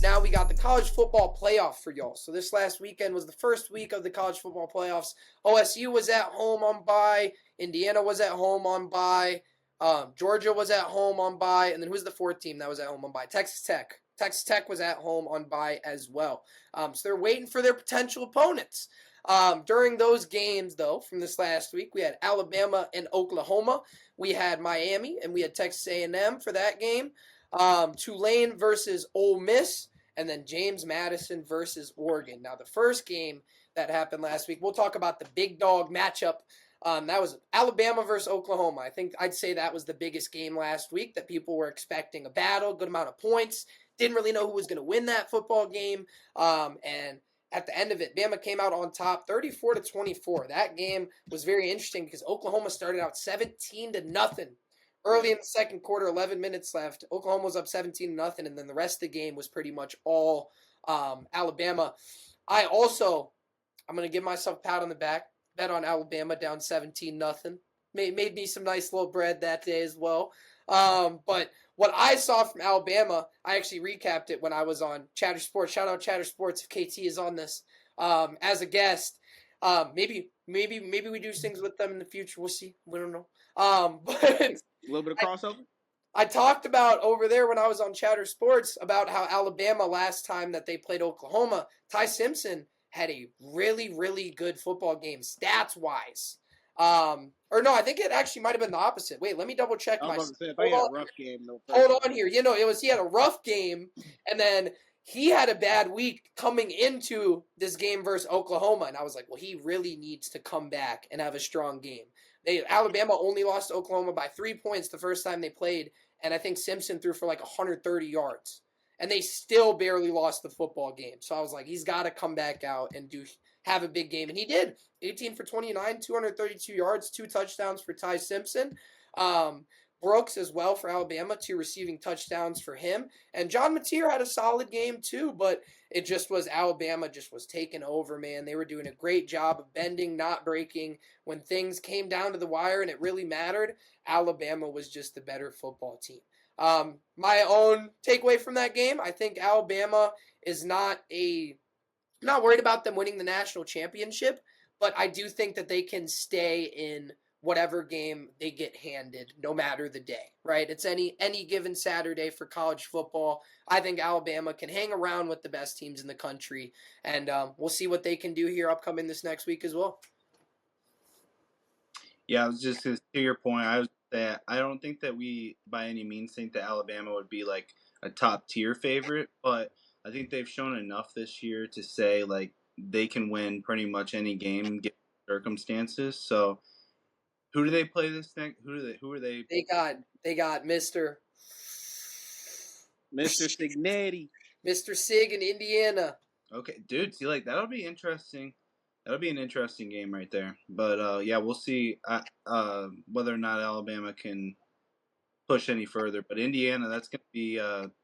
Now we got the college football playoff for y'all. So this last weekend was the first week of the college football playoffs. OSU was at home on bye. Indiana was at home on bye. Georgia was at home on bye. And then who's the fourth team that was at home on bye? Texas Tech. Texas Tech was at home on bye as well. So they're waiting for their potential opponents. During those games, though, from this last week, we had Alabama and Oklahoma. We had Miami and we had Texas A&M for that game. Tulane versus Ole Miss, and then James Madison versus Oregon. Now, the first game that happened last week, we'll talk about the big dog matchup. That was Alabama versus Oklahoma. I think I'd say that was the biggest game last week that people were expecting a battle, good amount of points. Didn't really know who was going to win that football game. And at the end of it, Bama came out on top 34-24. That game was very interesting because Oklahoma started out 17-0. Early in the second quarter, 11 minutes left. Oklahoma was up 17-0, and then the rest of the game was pretty much all Alabama. I'm going to give myself a pat on the back. Bet on Alabama down 17-0. Made me some nice little bread that day as well. But what I saw from Alabama, I actually recapped it when I was on Chatter Sports. Shout out Chatter Sports if KT is on this as a guest. Maybe we do things with them in the future. We'll see. We don't know. But a little bit of crossover. I talked about over there when I was on Chatter Sports about how Alabama last time that they played Oklahoma, Ty Simpson had a really, really good football game stats wise. Or no, I think it actually might have been the opposite. Wait, let me double check myself. I thought he had a rough game though. Hold on here. He had a rough game, and then he had a bad week coming into this game versus Oklahoma, and I was like, well, he really needs to come back and have a strong game. Alabama only lost to Oklahoma by 3 points the first time they played, and I think Simpson threw for like 130 yards. And they still barely lost the football game. So I was like, he's got to come back out and have a big game. And he did. 18 for 29, 232 yards, 2 touchdowns for Ty Simpson. Brooks as well for Alabama, 2 receiving touchdowns for him. And John Mateer had a solid game too, but it just was Alabama just was taking over, man. They were doing a great job of bending, not breaking. When things came down to the wire and it really mattered, Alabama was just the better football team. My own takeaway from that game, I think Alabama is not worried about them winning the national championship, but I do think that they can stay in whatever game they get handed, no matter the day, right? It's any given Saturday for college football. I think Alabama can hang around with the best teams in the country, and we'll see what they can do here upcoming this next week as well. Yeah, I was just to your point, I don't think that we by any means think that Alabama would be like a top tier favorite, but I think they've shown enough this year to say like they can win pretty much any game given circumstances. So who do they play this next? Who are they? They got Mr. Signetti. Mr. Sig in Indiana. Okay, dude, see like that'll be interesting. That'll be an interesting game right there. But yeah, we'll see whether or not Alabama can push any further. But Indiana, that's going to be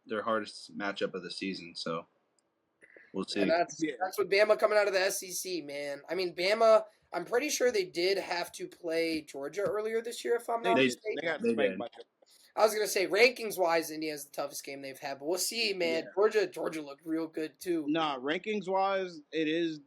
their hardest matchup of the season. So we'll see. And that's with Bama coming out of the SEC, man. I mean, Bama, I'm pretty sure they did have to play Georgia earlier this year, if I'm not mistaken. They did. I was going to say, rankings-wise, Indiana's the toughest game they've had. But we'll see, man. Yeah. Georgia looked real good, too. Nah, rankings-wise, it is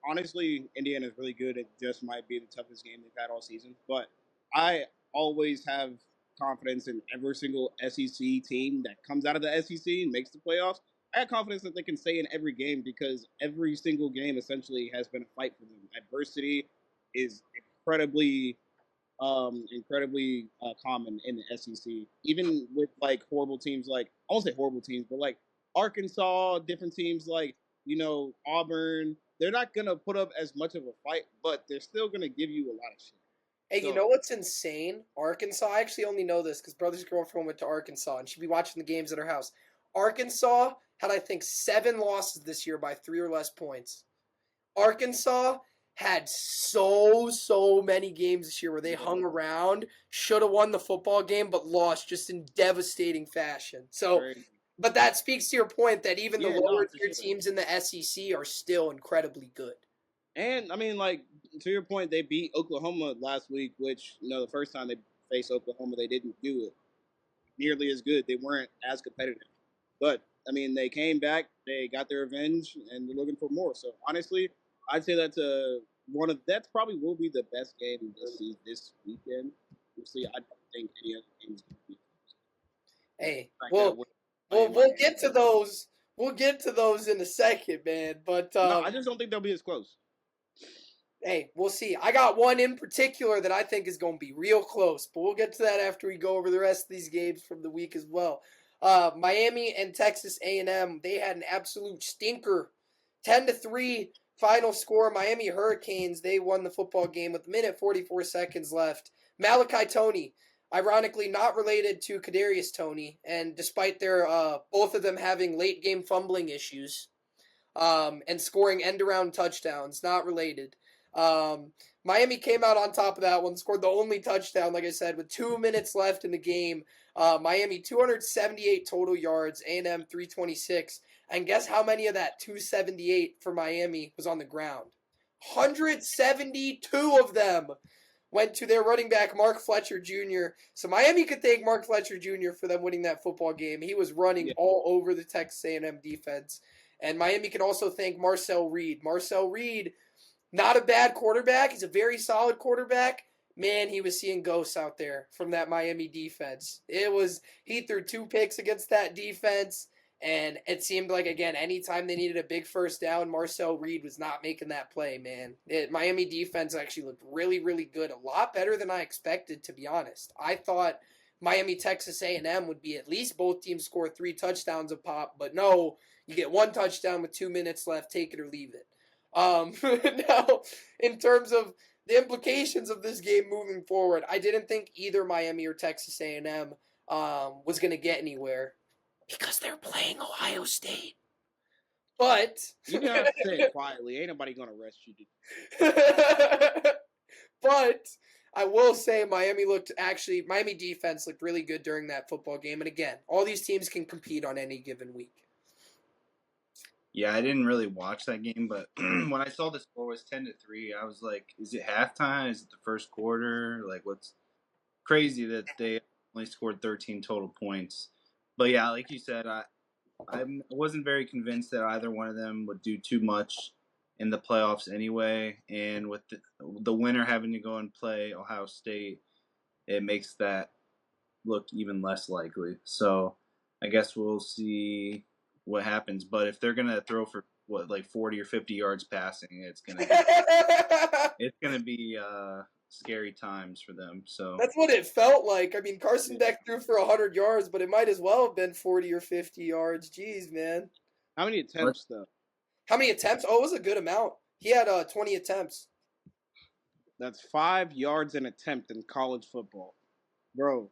honestly, Indiana's really good. It just might be the toughest game they've had all season. But I always have confidence in every single SEC team that comes out of the SEC and makes the playoffs. I have confidence that they can stay in every game because every single game essentially has been a fight for them. Adversity is incredibly common in the SEC, even with like horrible teams like, I won't say horrible teams, but like Arkansas, different teams like, Auburn. They're not going to put up as much of a fight, but they're still going to give you a lot of shit. Hey, so, you know what's insane? Arkansas, I actually only know this because brother's girlfriend went to Arkansas and she'd be watching the games at her house. Arkansas had, I think, 7 losses this year by 3 or less points. Arkansas had so many games this year where they hung around, should have won the football game, but lost just in devastating fashion. So, but that speaks to your point that even the lower tier teams in the SEC are still incredibly good. And I mean, like to your point, they beat Oklahoma last week, which the first time they faced Oklahoma, they didn't do it nearly as good. They weren't as competitive, but I mean, they came back, they got their revenge, and they're looking for more. So honestly, I'd say that's that's probably will be the best game this weekend. Obviously, I don't think any other game is going to be. Hey, The fact that well, we'll get to those. We'll get to those in a second, man. But no, I just don't think they'll be as close. hey, we'll see. I got one in particular that I think is going to be real close, but we'll get to that after we go over the rest of these games from the week as well. Miami and Texas A&M, they had an absolute stinker, 10-3 final score. Miami Hurricanes, they won the football game with a minute 44 seconds left. Malachi Toney, ironically not related to Kadarius Toney, and despite their both of them having late game fumbling issues, and scoring end around touchdowns, not related. Miami came out on top of that one, scored the only touchdown, like I said, with 2 minutes left in the game. Miami 278 total yards, A&M 326. And guess how many of that 278 for Miami was on the ground? 172 of them went to their running back, Mark Fletcher Jr. So Miami could thank Mark Fletcher Jr. for them winning that football game. He was running all over the Texas A&M defense. And Miami can also thank Marcel Reed. Marcel Reed, not a bad quarterback. He's a very solid quarterback. Man, he was seeing ghosts out there from that Miami defense. He threw 2 picks against that defense, and it seemed like, again, anytime they needed a big first down, Marcel Reed was not making that play, man. Miami defense actually looked really, really good. A lot better than I expected, to be honest. I thought Miami, Texas A&M would be at least both teams score 3 touchdowns a pop, but no, you get 1 touchdown with 2 minutes left, take it or leave it. Now, in terms of the implications of this game moving forward, I didn't think either Miami or Texas A&M was going to get anywhere because they're playing Ohio State. But you can have to say it quietly. Ain't nobody gonna arrest you. But I will say Miami defense looked really good during that football game. And again, all these teams can compete on any given week. Yeah, I didn't really watch that game, but when I saw the score was 10-3, I was like, is it halftime? Is it the first quarter? Like, what's crazy that they only scored 13 total points. But yeah, like you said, I wasn't very convinced that either one of them would do too much in the playoffs anyway. And with the winner having to go and play Ohio State, it makes that look even less likely. So I guess we'll see what happens. But if they're gonna throw for 40 or 50 yards passing, it's gonna be scary times for them. So that's what it felt like. I mean, Carson Beck threw for 100 yards, but it might as well have been 40 or 50 yards. Jeez, man. How many attempts though? How many attempts? Oh, it was a good amount. He had 20 attempts. That's 5 yards an attempt in college football, bro.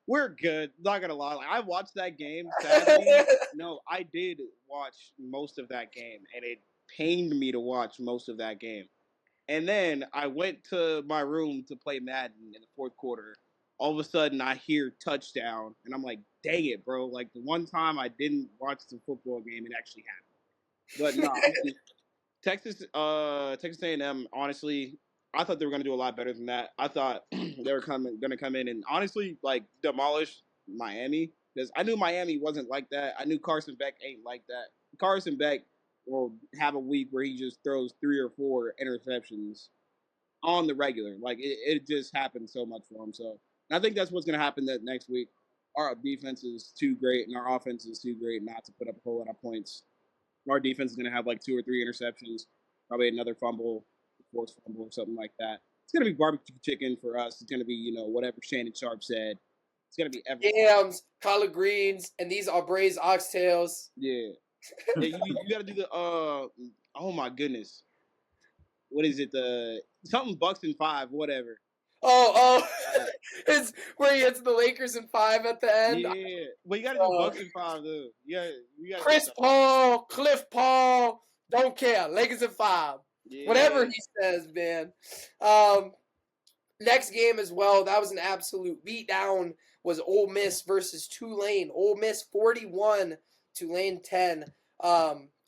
We're good. Not gonna lie. Like, I watched that game. Sadly, no, I did watch most of that game, and it pained me to watch most of that game. And then I went to my room to play Madden in the fourth quarter. All of a sudden, I hear touchdown, and I'm like, "Dang it, bro!" Like the one time I didn't watch the football game, it actually happened. But no, I mean, Texas A&M. Honestly, I thought they were going to do a lot better than that. I thought they were going to come in and honestly like demolish Miami because I knew Miami wasn't like that. I knew Carson Beck ain't like that. Carson Beck will have a week where he just throws 3 or 4 interceptions on the regular. Like it just happened so much for him. So I think that's what's going to happen that next week. Our defense is too great and our offense is too great not to put up a whole lot of points. Our defense is going to have like 2 or 3 interceptions, probably another fumble, forced fumble, or something like that. It's going to be barbecue chicken for us. It's going to be, whatever Shannon Sharp said. It's going to be everything. Yams, collard greens, and these are braised oxtails. Yeah. You got to do the, oh my goodness. What is it? Something Bucks in 5, whatever. Oh, it's where he hits the Lakers in 5 at the end. Yeah, but you got to do Bucks in 5 though. Yeah, you got Chris Paul, Cliff Paul, don't care. Lakers in 5. Yeah. Whatever he says, man. Next game as well, that was an absolute beatdown, was Ole Miss versus Tulane. Ole Miss 41, Tulane 10.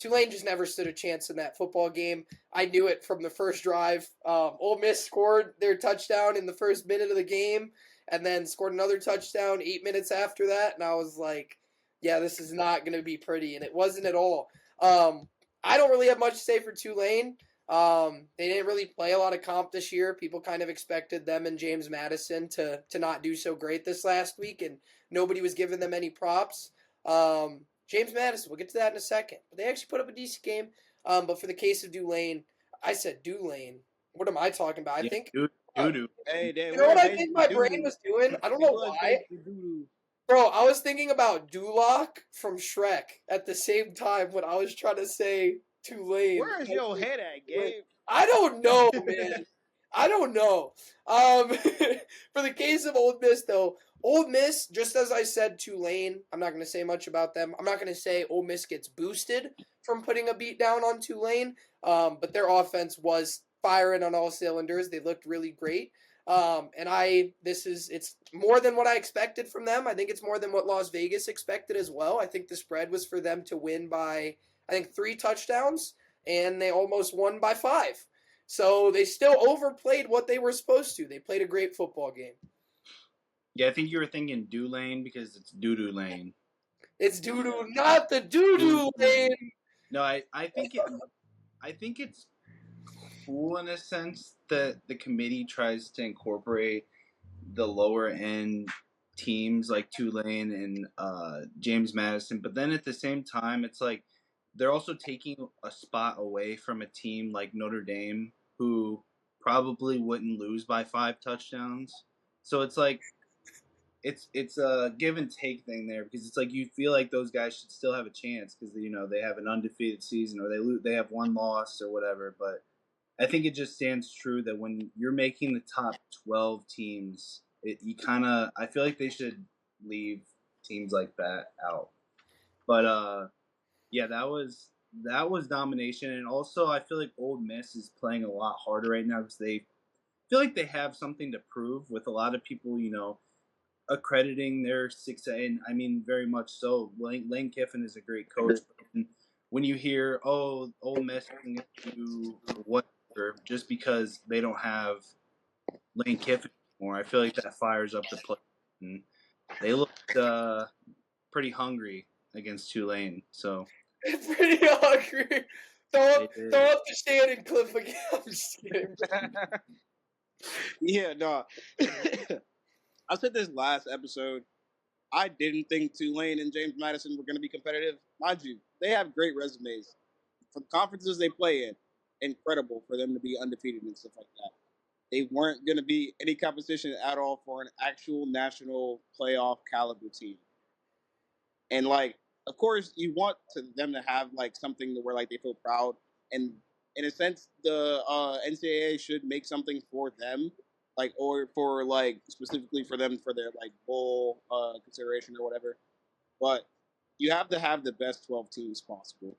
Tulane just never stood a chance in that football game. I knew it from the first drive. Ole Miss scored their touchdown in the first minute of the game and then scored another touchdown 8 minutes after that. And I was like, yeah, this is not going to be pretty. And it wasn't at all. I don't really have much to say for Tulane. They didn't really play a lot of comp this year. People kind of expected them and James Madison to not do so great this last week, and nobody was giving them any props. James Madison, we'll get to that in a second. But they actually put up a decent game. But for the case of Tulane, I said Tulane. What am I talking about? I Yeah, think. doo-doo. Hey, they You know were what I think basically my doo-doo. brain was doing? I don't It know was why. basically doo-doo. Bro, I was thinking about Duloc from Shrek at the same time when I was trying to say Tulane. Where is your head at, Gabe? I don't know, man. I don't know. For the case of Ole Miss, though, Ole Miss, just as I said, Tulane, I'm not going to say much about them. I'm not going to say Ole Miss gets boosted from putting a beat down on Tulane, but their offense was firing on all cylinders. They looked really great. It's more than what I expected from them. I think it's more than what Las Vegas expected as well. I think the spread was for them to win by, I think, 3 touchdowns, and they almost won by 5. So they still overplayed what they were supposed to. They played a great football game. Yeah, I think you were thinking Doo-Lane because it's Doo-Doo Lane. It's doo-doo, not the doo-doo lane. No, I think it's cool in a sense that the committee tries to incorporate the lower end teams like Tulane and James Madison, but then at the same time, it's like they're also taking a spot away from a team like Notre Dame, who probably wouldn't lose by 5 touchdowns. So it's like it's a give and take thing there because it's like you feel like those guys should still have a chance because they have an undefeated season or they have 1 loss or whatever, but I think it just stands true that when you're making the top 12 teams, I feel like they should leave teams like that out. But yeah, that was domination, and also I feel like Ole Miss is playing a lot harder right now because they feel like they have something to prove. With a lot of people, accrediting their success, and I mean very much so. Lane Kiffin is a great coach. But when you hear, "Oh, Ole Miss can do whatever," just because they don't have Lane Kiffin anymore, I feel like that fires up the play. And they looked pretty hungry against Tulane, so Pretty hungry. Throw did. up the Shannon clip again. I'm just kidding. Yeah, no. I said this last episode. I didn't think Tulane and James Madison were going to be competitive. Mind you, they have great resumes. For the conferences they play in, incredible for them to be undefeated and stuff like that. They weren't going to be any competition at all for an actual national playoff caliber team. And like, of course, you want them to have like something where like they feel proud, and in a sense, the NCAA should make something for them, like or for like specifically for them for their like bowl consideration or whatever. But you have to have the best 12 teams possible.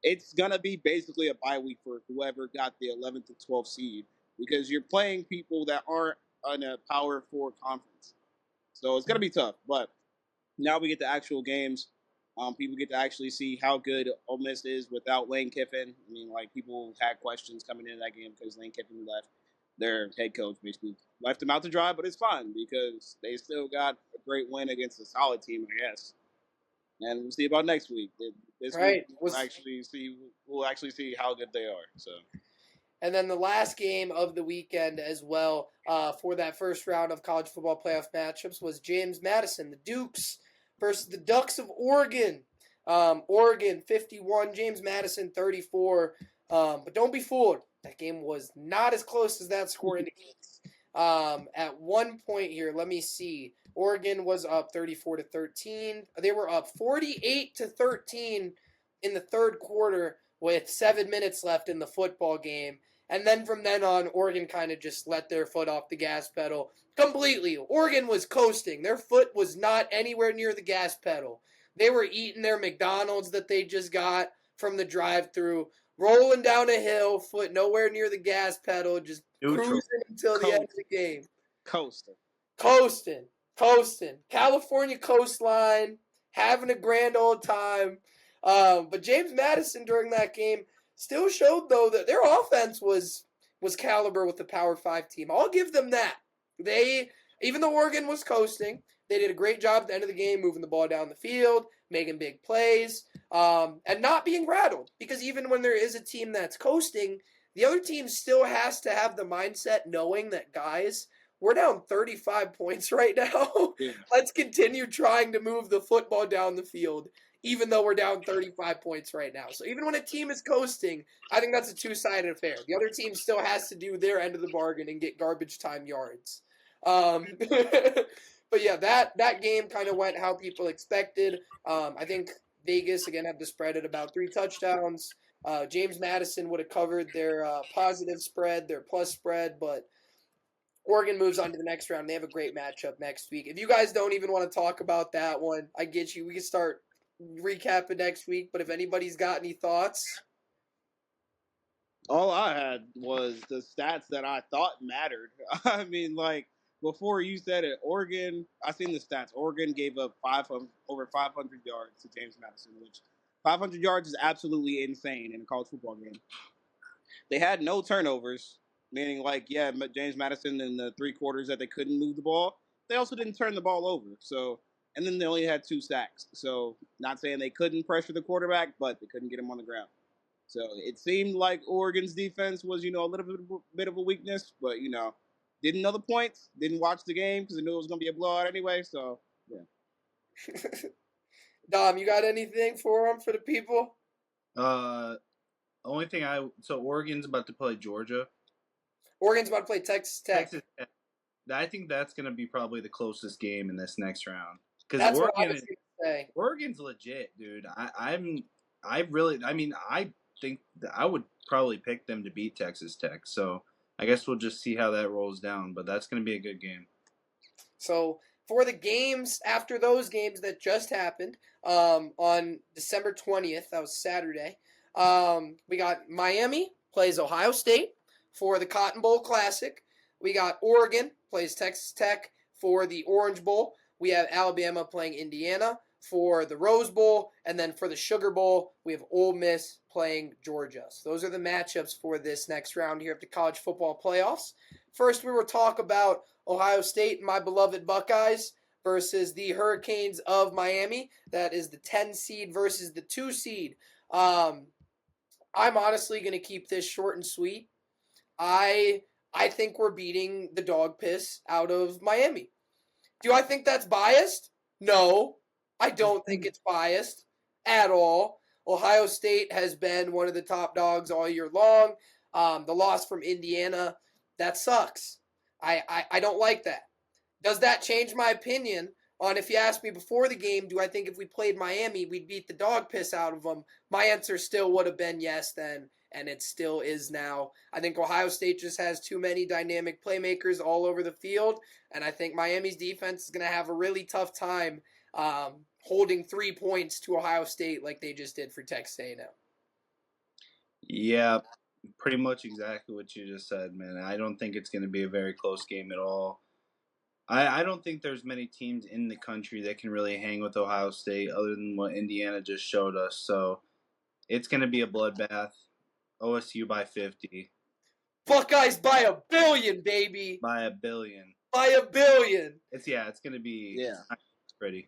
It's gonna be basically a bye week for whoever got the 11th to 12th seed because you're playing people that aren't in a Power Four conference, so it's gonna be tough. But now we get to actual games. People get to actually see how good Ole Miss is without Lane Kiffin. I mean, like people had questions coming into that game because Lane Kiffin left. Their head coach basically left them out to dry, but it's fine because they still got a great win against a solid team, I guess. And we'll see about next week. This Right. week we'll actually see how good they are. So. And then the last game of the weekend as well for that first round of college football playoff matchups was James Madison, the Dukes versus the Ducks of Oregon. Oregon 51, James Madison 34. But don't be fooled. That game was not as close as that score indicates. At one point here, let me see. Oregon was up 34 to 13. They were up 48 to 13 in the third quarter with 7 minutes left in the football game. And then from then on, Oregon kind of just let their foot off the gas pedal completely. Oregon was coasting. Their foot was not anywhere near the gas pedal. They were eating their McDonald's that they just got from the drive-through, rolling down a hill, foot nowhere near the gas pedal, just cruising until the end of the game. Coasting. California coastline, having a grand old time. But James Madison during that game still showed though that their offense was caliber with the Power 5 team. I'll give them that. They even though Oregon was coasting, they did a great job at the end of the game moving the ball down the field, making big plays, and not being rattled. Because even when there is a team that's coasting, the other team still has to have the mindset knowing that, guys, we're down 35 points right now. Yeah. Let's continue trying to move the football down the field, even though we're down 35 points right now. So even when a team is coasting, I think that's a two-sided affair. The other team still has to do their end of the bargain and get garbage time yards. But yeah, that game kind of went how people expected. I think Vegas again had the spread at about 3 touchdowns. James Madison would have covered their positive spread, their plus spread, but Oregon moves on to the next round. They have a great matchup next week. If you guys don't even want to talk about that one, I get you. We can start recapping next week. But if anybody's got any thoughts, All I had was the stats that I thought mattered. I mean, like before you said it, Oregon. I seen the stats. Oregon gave up over 500 yards to James Madison, which 500 yards is absolutely insane in a college football game. They had no turnovers, meaning like James Madison in the 3 quarters that they couldn't move the ball. They also didn't turn the ball over. So, and then they only had 2 sacks. So, not saying they couldn't pressure the quarterback, but they couldn't get him on the ground. So it seemed like Oregon's defense was, a little bit of a weakness, but didn't know the points, didn't watch the game because I knew it was going to be a blowout anyway. So yeah. Dom, you got anything for the people? Only thing so Oregon's about to play Georgia. Oregon's about to play Texas Tech. I think that's going to be probably the closest game in this next round because That's what I was going to say. Oregon's legit, dude. I think that I would probably pick them to beat Texas Tech. So I guess we'll just see how that rolls down. But that's going to be a good game. So for the games after those games that just happened on December 20th, that was Saturday, we got Miami plays Ohio State for the Cotton Bowl Classic. We got Oregon plays Texas Tech for the Orange Bowl. We have Alabama playing Indiana for the Rose Bowl, and then for the Sugar Bowl, we have Ole Miss playing Georgia. So those are the matchups for this next round here of the college football playoffs. First, we will talk about Ohio State and my beloved Buckeyes versus the Hurricanes of Miami. That is the 10 seed versus the 2 seed. I'm honestly going to keep this short and sweet. I think we're beating the dog piss out of Miami. Do I think that's biased? No, I don't think it's biased at all. Ohio State has been one of the top dogs all year long. The loss from Indiana, that sucks. I don't like that. Does that change my opinion on if you asked me before the game, do I think if we played Miami, we'd beat the dog piss out of them? My answer still would have been yes then, and it still is now. I think Ohio State just has too many dynamic playmakers all over the field, and I think Miami's defense is going to have a really tough time holding 3 points to Ohio State like they just did for Texas A&M. Yeah, pretty much exactly what you just said, man. I don't think it's going to be a very close game at all. I don't think there's many teams in the country that can really hang with Ohio State other than what Indiana just showed us. So it's going to be a bloodbath. OSU by 50. Buckeyes by 1 billion, baby. By 1 billion. By 1 billion. It's going to be pretty.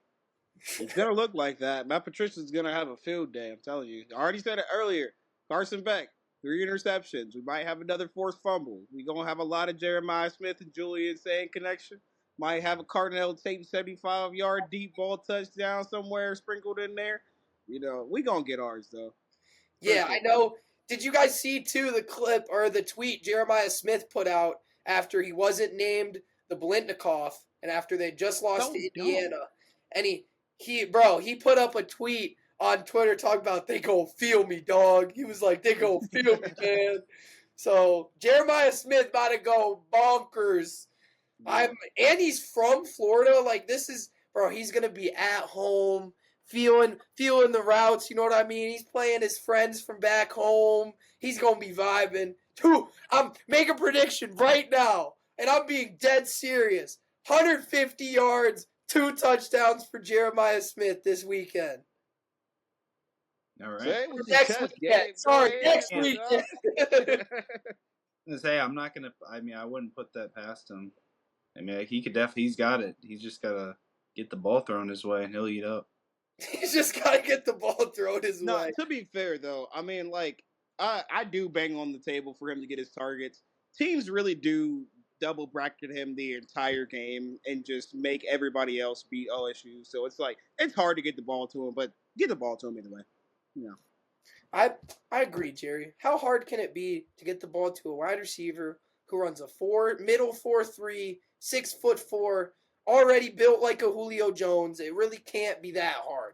It's going to look like that. Matt Patricia's going to have a field day, I'm telling you. I already said it earlier. Carson Beck, 3 interceptions. We might have another forced fumble. We're going to have a lot of Jeremiah Smith and Julian Sain connection. Might have a Cardinal Tate 75-yard deep ball touchdown somewhere sprinkled in there. We going to get ours, though. Yeah, I know. Did you guys see, too, the clip or the tweet Jeremiah Smith put out after he wasn't named the Blintnikoff and after they just lost to Indiana? And he put up a tweet on Twitter talking about, they gon' feel me, dog. He was like, they gon' feel me, man. So, Jeremiah Smith about to go bonkers. And he's from Florida. Like, this is, he's going to be at home, feeling the routes. You know what I mean? He's playing his friends from back home. He's going to be vibing. I'm making a prediction right now, and I'm being dead serious. 150 yards, 2 touchdowns for Jeremiah Smith this weekend. All right. Say it with your Next chest, weekend. Gabe. Go Sorry, ahead, next Yeah. weekend. I say I'm not gonna. I mean, I wouldn't put that past him. I mean, he could definitely. He's got it. He's just gotta get the ball thrown his way, and he'll eat up. He's just got to get the ball thrown his No, way. to be fair though, I mean, like I do bang on the table for him to get his targets. Teams really do double bracket him the entire game and just make everybody else beat OSU. So it's like it's hard to get the ball to him, but get the ball to him anyway. You know. I agree, Jerry. How hard can it be to get the ball to a wide receiver who runs a middle 4.3, 6'4", already built like a Julio Jones? It really can't be that hard.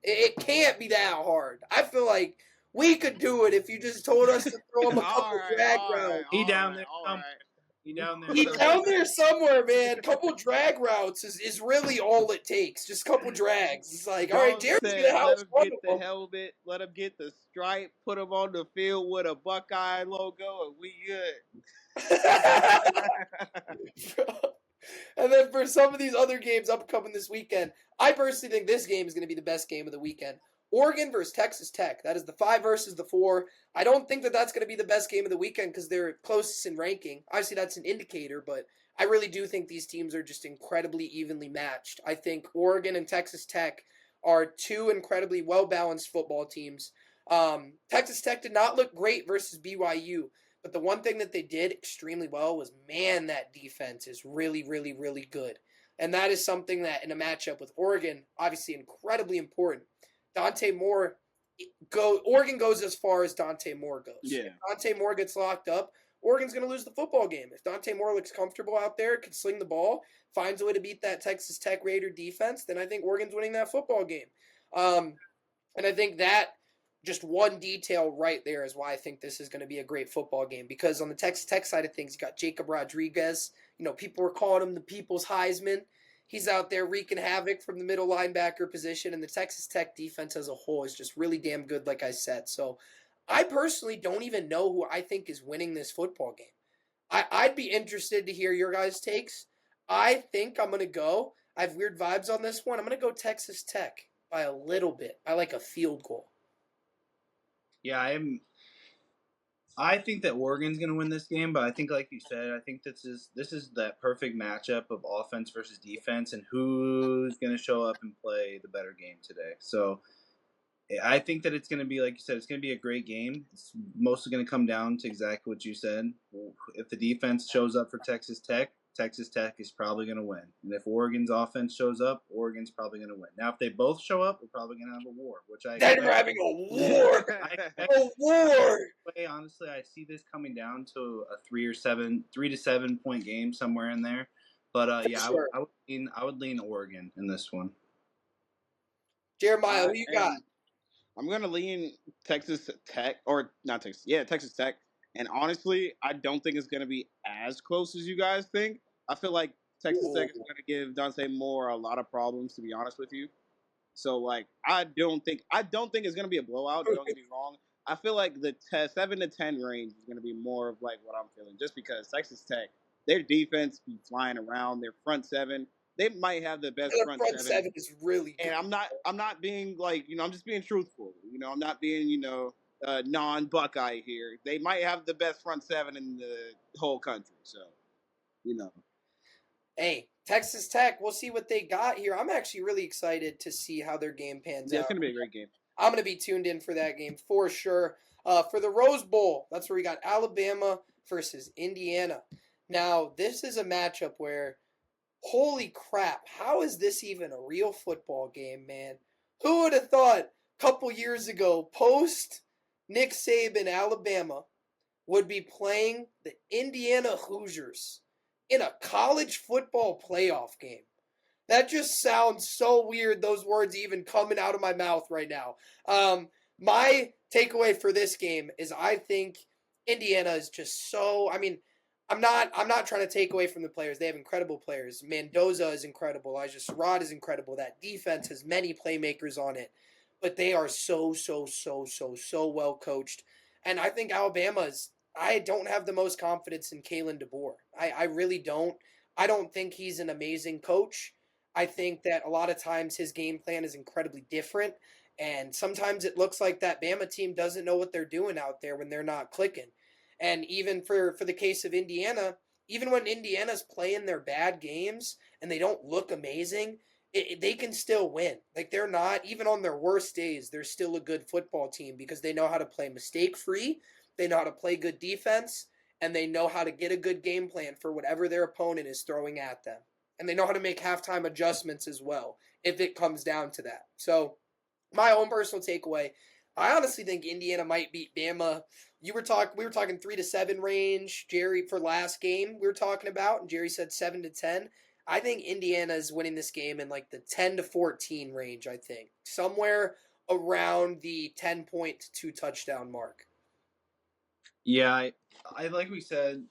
It can't be that hard. I feel like we could do it if you just told us to throw him a couple drag routes. He down there all somewhere. right. He down there He somewhere. down there somewhere, man. Couple drag routes is really all it takes. Just a couple drags. It's like, all right, Dog Jerry's said, gonna let house him one get of the them. helmet, let him get the stripe, put him on the field with a Buckeye logo, and we good. And then for some of these other games upcoming this weekend, I personally think this game is going to be the best game of the weekend. Oregon versus Texas Tech. That is the 5 versus the 4. I don't think that that's going to be the best game of the weekend because they're closest in ranking. Obviously, that's an indicator, but I really do think these teams are just incredibly evenly matched. I think Oregon and Texas Tech are two incredibly well-balanced football teams. Texas Tech did not look great versus BYU. But the one thing that they did extremely well was, man, that defense is really, really, really good. And that is something that in a matchup with Oregon, obviously incredibly important. Dante Moore, Oregon goes as far as Dante Moore goes. Yeah. If Dante Moore gets locked up, Oregon's going to lose the football game. If Dante Moore looks comfortable out there, can sling the ball, finds a way to beat that Texas Tech Raider defense, then I think Oregon's winning that football game. And I think that just one detail right there is why I think this is going to be a great football game. Because on the Texas Tech side of things, you got Jacob Rodriguez. You know, people were calling him the People's Heisman. He's out there wreaking havoc from the middle linebacker position, and the Texas Tech defense as a whole is just really damn good, like I said. So I personally don't even know who I think is winning this football game. I'd be interested to hear your guys' takes. I think I'm going to go. I have weird vibes on this one. I'm going to go Texas Tech by a little bit, by like a field goal. Yeah, I think that Oregon's going to win this game, but I think, like you said, I think this is that perfect matchup of offense versus defense, and who's going to show up and play the better game today. So I think that it's going to be, like you said, it's going to be a great game. It's mostly going to come down to exactly what you said. If the defense shows up for Texas Tech is probably going to win. And if Oregon's offense shows up, Oregon's probably going to win. Now, if they both show up, we're probably going to have a war, which I Then expect. we're having a war. A war. Honestly, I see this coming down to a 3 to 7 point game somewhere in there. But yeah, Sure. I would lean Oregon in this one. Jeremiah, who you got? I'm gonna lean Texas Tech, or not Texas. Yeah, Texas Tech. And honestly, I don't think it's gonna be as close as you guys think. I feel like Texas Tech is gonna give Dante Moore a lot of problems, to be honest with you. So like, I don't think it's gonna be a blowout. Don't get me wrong. I feel like the 7 to 10 range is gonna be more of like what I'm feeling, just because Texas Tech, their defense be flying around. Their front seven, they might have the best The front seven is really good. And I'm not being like, I'm just being truthful. I'm not being, non-Buckeye here. They might have the best front seven in the whole country. So, Hey, Texas Tech, we'll see what they got here. I'm actually really excited to see how their game pans out. It's going to be a great game. I'm going to be tuned in for that game for sure. For the Rose Bowl, that's where we got Alabama versus Indiana. Now, this is a matchup where, holy crap, how is this even a real football game, man? Who would have thought a couple years ago, post Nick Saban, Alabama, would be playing the Indiana Hoosiers in a college football playoff game? That just sounds so weird, those words even coming out of my mouth right now. My takeaway for this game is I think Indiana is just so, I'm not trying to take away from the players. They have incredible players. Mendoza is incredible. Elijah Surratt is incredible. That defense has many playmakers on it. But they are so well coached. And I think I don't have the most confidence in Kalen DeBoer. I really don't. I don't think he's an amazing coach. I think that a lot of times his game plan is incredibly different. And sometimes it looks like that Bama team doesn't know what they're doing out there when they're not clicking. And even for the case of Indiana, even when Indiana's playing their bad games and they don't look amazing, they can still win. Like they're not, even on their worst days, they're still a good football team because they know how to play mistake free, they know how to play good defense, and they know how to get a good game plan for whatever their opponent is throwing at them. And they know how to make halftime adjustments as well if it comes down to that. So, my own personal takeaway, I honestly think Indiana might beat Bama. We were talking 3 to 7 range, Jerry, for last game we were talking about, and Jerry said 7 to 10. I think Indiana is winning this game in like the 10 to 14 range. I think somewhere around the 10 point to 2 touchdown mark. Yeah, I like we said,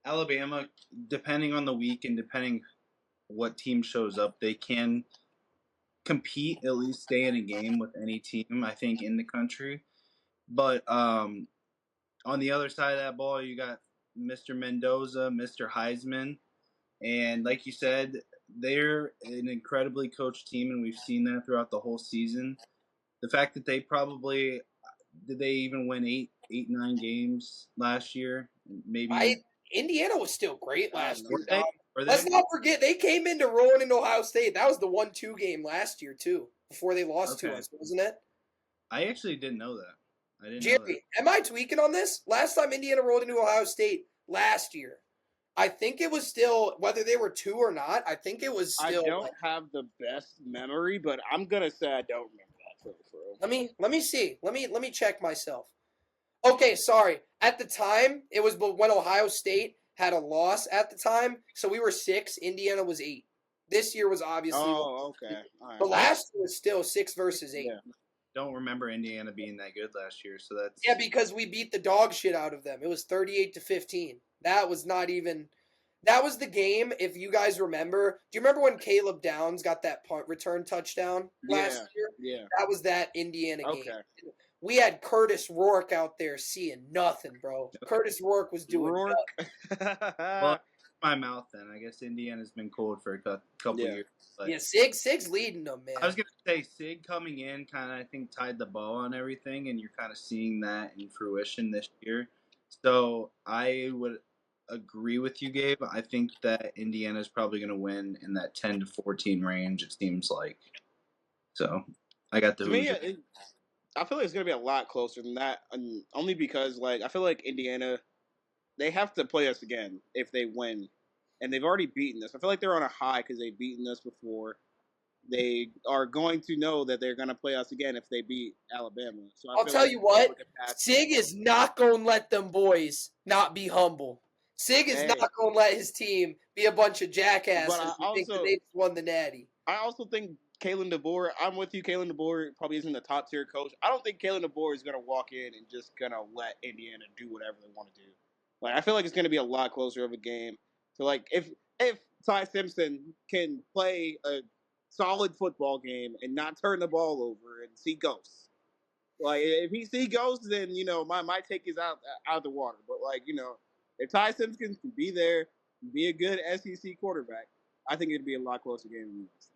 Alabama, depending on the week and depending what team shows up, they can compete, at least stay in a game with any team, I think, in the country. But on the other side of that ball, you got Mr. Mendoza, Mr. Heisman. And like you said, they're an incredibly coached team, and we've seen that throughout the whole season. The fact that they probably did they even win 9 games last year? Maybe Indiana was still great I have last no year, idea. Dom. were Let's they? not forget they came into rolling into Ohio State. That was the 1-2 game last year too, before they lost to Okay. us, wasn't it? I actually didn't know that. I didn't know that. Jerry, am I tweaking on this? Last time Indiana rolled into Ohio State last year, I think it was still, whether they were 2 or not, I think it was I still. don't have the best memory, but I'm gonna say I don't remember that for real. Let me see. Let me check myself. Okay, sorry. At the time, it was when Ohio State had a loss at the time, so we were 6. Indiana was 8. This year was obviously. Oh, okay. All right. But last year was still 6 versus 8. Yeah. Don't remember Indiana being that good last year, so that's Yeah, because we beat the dog shit out of them. It was 38-15. That was not even. That was the game. If you guys remember, do you remember when Caleb Downs got that punt return touchdown last year? Yeah. That was that Indiana game. Okay. We had Curtis Rourke out there seeing nothing, bro. Curtis Rourke was doing nothing. well, my mouth. Then I guess Indiana's been cold for a couple Yeah. years. But Yeah, Sig's leading them, man. I was gonna say Sig coming in kind of I think tied the ball on everything, and you're kind of seeing that in fruition this year. So I would agree with you, Gabe. I think that Indiana's probably going to win in that 10 to 14 range. It seems like. So I got the To me, Hoosiers. I feel like it's gonna be a lot closer than that, and only because like I feel like Indiana, they have to play us again if they win, and they've already beaten us. I feel like they're on a high because they've beaten us before. They are going to know that they're going to play us again if they beat Alabama. So I'll tell you what, Sig is not going to let them boys not be humble. Sig is not going to let his team be a bunch of jackasses who think that they just won the natty. I also think Kalen DeBoer, I'm with you. Kalen DeBoer probably isn't a top tier coach. I don't think Kalen DeBoer is going to walk in and just going to let Indiana do whatever they want to do. Like I feel like it's going to be a lot closer of a game. So like if Ty Simpson can play a solid football game and not turn the ball over and see ghosts. Like if he see ghosts, then my take is out of the water. But like if Ty Simpson can be there, be a good SEC quarterback, I think it'd be a lot closer game than this.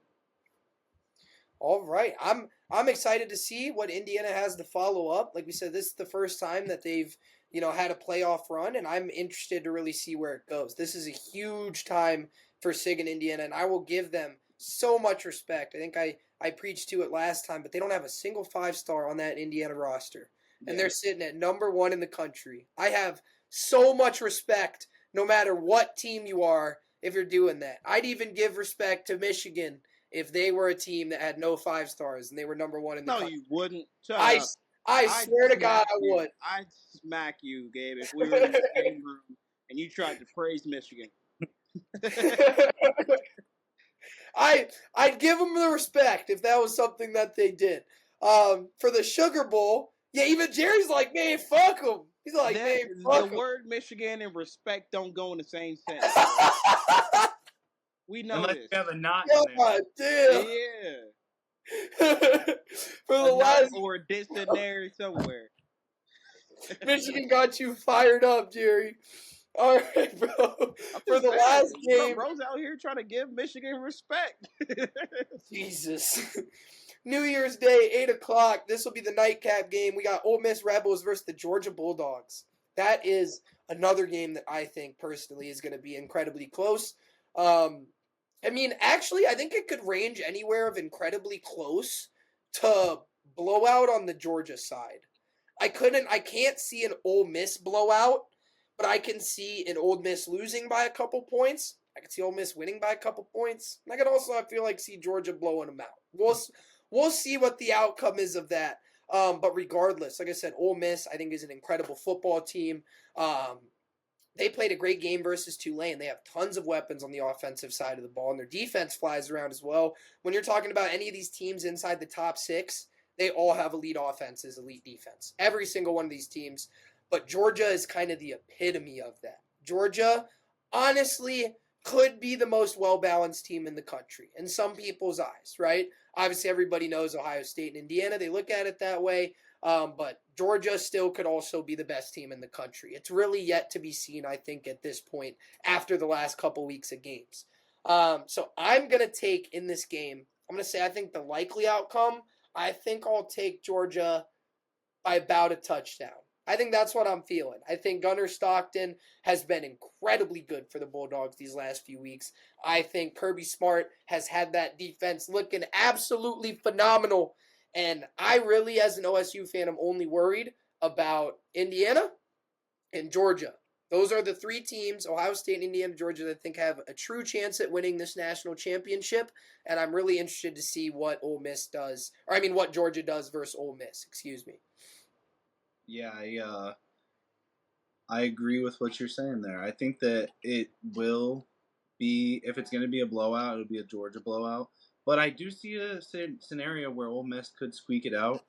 All right, I'm excited to see what Indiana has to follow up. Like we said, this is the first time that they've had a playoff run, and I'm interested to really see where it goes. This is a huge time for Sig and Indiana, and I will give them so much respect. I think I preached to it last time, but they don't have a single 5-star on that Indiana roster. And they're sitting at number 1 in the country. I have so much respect no matter what team you are if you're doing that. I'd even give respect to Michigan if they were a team that had no 5-stars and they were number 1 in the country. No, you wouldn't. I swear to God I would. I'd smack you, Gabe, if we were in the same room and you tried to praise Michigan. I'd give them the respect if that was something that they did. For the Sugar Bowl, yeah, even Jerry's like, man, fuck them. He's like, man, fuck them. The word Michigan and respect don't go in the same sentence. We know Unless this. you have a knot in God there. damn. Yeah. For the last or a diss in there somewhere. Michigan got you fired up, Jerry. All right, bro. For the last game, bro's out here trying to give Michigan respect. Jesus. New Year's Day, 8 o'clock. This will be the nightcap game. We got Ole Miss Rebels versus the Georgia Bulldogs. That is another game that I think personally is going to be incredibly close. Actually, I think it could range anywhere of incredibly close to blowout on the Georgia side. I can't see an Ole Miss blowout, but I can see an Ole Miss losing by a couple points. I can see Ole Miss winning by a couple points. And I can also, I feel like, see Georgia blowing them out. We'll see what the outcome is of that. But regardless, like I said, Ole Miss, I think, is an incredible football team. They played a great game versus Tulane. They have tons of weapons on the offensive side of the ball, and their defense flies around as well. When you're talking about any of these teams inside the top six, they all have elite offenses, elite defense. Every single one of these teams. But Georgia is kind of the epitome of that. Georgia, honestly, could be the most well-balanced team in the country in some people's eyes, right? Obviously, everybody knows Ohio State and Indiana. They look at it that way. But Georgia still could also be the best team in the country. It's really yet to be seen, I think, at this point after the last couple weeks of games. So I'm going to take in this game, I'm going to say I think the likely outcome, I think I'll take Georgia by about a touchdown. I think that's what I'm feeling. I think Gunnar Stockton has been incredibly good for the Bulldogs these last few weeks. I think Kirby Smart has had that defense looking absolutely phenomenal. And I really, as an OSU fan, am only worried about Indiana and Georgia. Those are the three teams, Ohio State, Indiana, Georgia, that I think have a true chance at winning this national championship. And I'm really interested to see what what Georgia does versus Ole Miss, excuse me. Yeah, I agree with what you're saying there. I think that it will be, if it's going to be a blowout, it'll be a Georgia blowout. But I do see a scenario where Ole Miss could squeak it out.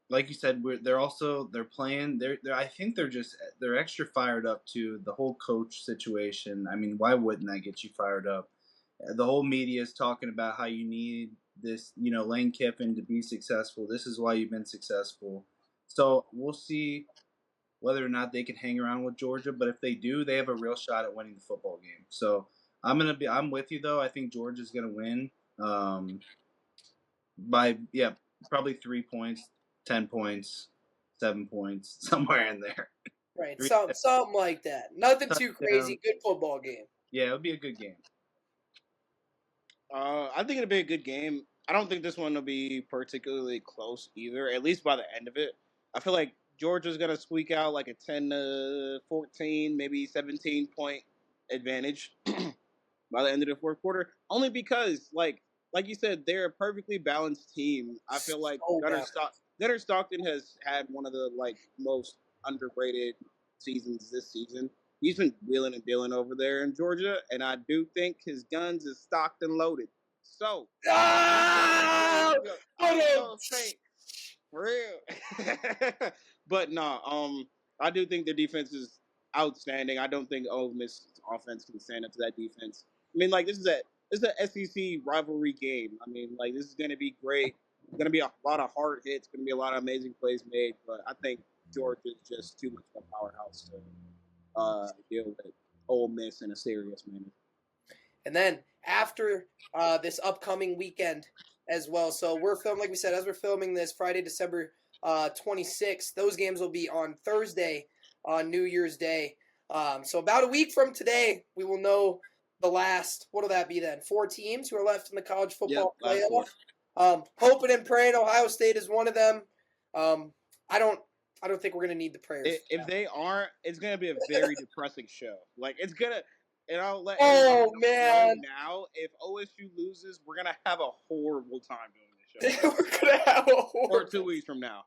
Like you said, they're playing. I think they're extra fired up to the whole coach situation. I mean, why wouldn't that get you fired up? The whole media is talking about how you need this, Lane Kiffin to be successful. This is why you've been successful. So we'll see whether or not they can hang around with Georgia. But if they do, they have a real shot at winning the football game. So I'm with you though. I think Georgia's gonna win by probably 3 points, 10 points, 7 points, somewhere in there. Right, something like that. Nothing too crazy. Good football game. Yeah, it'll be a good game. I think it'll be a good game. I don't think this one will be particularly close either, at least by the end of it. I feel like Georgia's going to squeak out like a 10 to 14, maybe 17-point advantage by the end of the fourth quarter, only because, like you said, they're a perfectly balanced team. I feel like Gunnar Stockton has had one of the most underrated seasons this season. He's been wheeling and dealing over there in Georgia, and I do think his guns is stocked and loaded. So, I'm so fake, for real. But no, I do think the defense is outstanding. I don't think Ole Miss offense can stand up to that defense. I mean, this is an SEC rivalry game. I mean, this is going to be great. Going to be a lot of hard hits. Going to be a lot of amazing plays made. But I think Georgia's just too much of a powerhouse to deal with Ole Miss in a serious manner. And then after this upcoming weekend as well, so we're filming, like we said, as we're filming this Friday, December 26th, those games will be on Thursday on New Year's Day. So about a week from today, we will know the last, what will that be then? 4 teams who are left in the college football playoff. Hoping and praying Ohio State is one of them. I don't think we're gonna need the prayers. If they aren't, it's gonna be a very depressing show. It's gonna, and I'll let. Oh man! Now, if OSU loses, we're gonna have a horrible time doing this show. We're gonna have a horrible. Or 2 weeks from now.